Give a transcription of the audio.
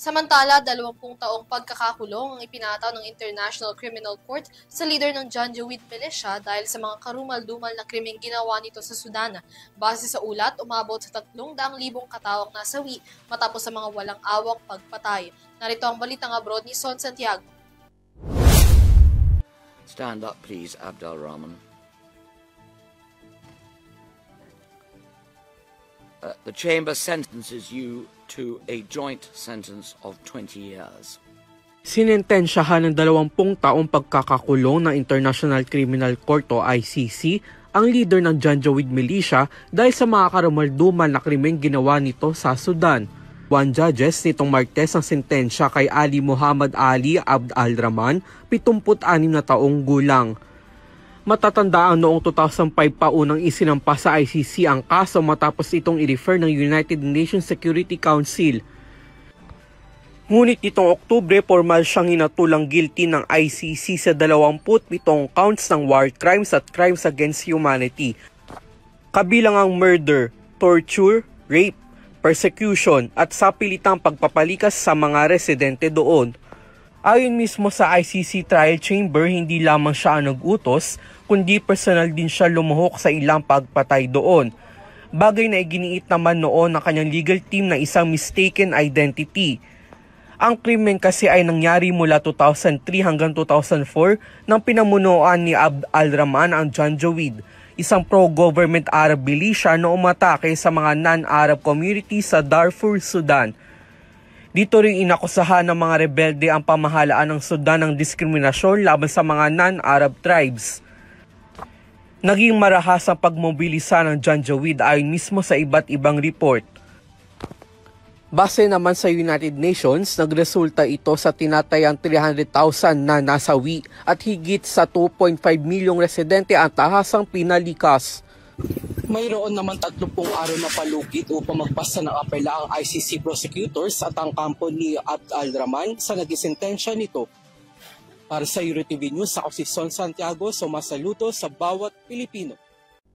Samantala, 20 taong pagkakakulong ang ipinataw ng International Criminal Court sa leader ng Janjaweed Militia dahil sa mga karumal-dumal na krimeng ginawa nito sa Sudan. Base sa ulat, umabot sa 300,000 katawang nasawi matapos sa mga walang awang pagpatay. Narito ang balitang abroad ni Son Santiago. Stand up please, Abdul Rahman. The chamber sentences you to a joint sentence of 20 years. Sinentensyahan ng 20 taong pagkakakulong ng International Criminal Court o ICC ang leader ng Janjaweed Militia dahil sa mga karumal-dumal na krimeng ginawa nito sa Sudan. 1 judges nitong Martes ang sentensya kay Ali Muhammad Ali Abd al-Rahman, 76 na taong gulang. Matatandaan noong 2005 pa unang isinampa sa ICC ang kaso matapos itong i-refer ng United Nations Security Council. Ngunit itong Oktubre, formal siyang hinatulang guilty ng ICC sa 27 counts ng war crimes at crimes against humanity. Kabilang ang murder, torture, rape, persecution at sapilitang pagpapalikas sa mga residente doon. Ayon mismo sa ICC Trial Chamber, hindi lamang siya ang nag-utos, kundi personal din siya lumuhok sa ilang pagpatay doon. Bagay na iginiit naman noon ng kanyang legal team na isang mistaken identity. Ang krimen kasi ay nangyari mula 2003 hanggang 2004 nang pinamunuan ni Abd al-Rahman ang Janjaweed, isang pro-government Arab militia na umatake sa mga non-Arab communities sa Darfur, Sudan. Dito rin inakusahan ng mga rebelde ang pamahalaan ng Sudan ng diskriminasyon laban sa mga non-Arab tribes. Naging marahas ang pagmobilisa ng Janjaweed ayon mismo sa iba't ibang report. Base naman sa United Nations, nagresulta ito sa tinatayang 300,000 na nasawi at higit sa 2.5 milyong residente ang tahasang pinalikas. Mayroon naman 30 araw na palugit upang magpasa ng apela ang ICC prosecutors at ang kampo ni Abd al-Rahman sa nagisentensya nito. Para sa EuroTV News, ako si Son Santiago, sumasaludo sa bawat Pilipino.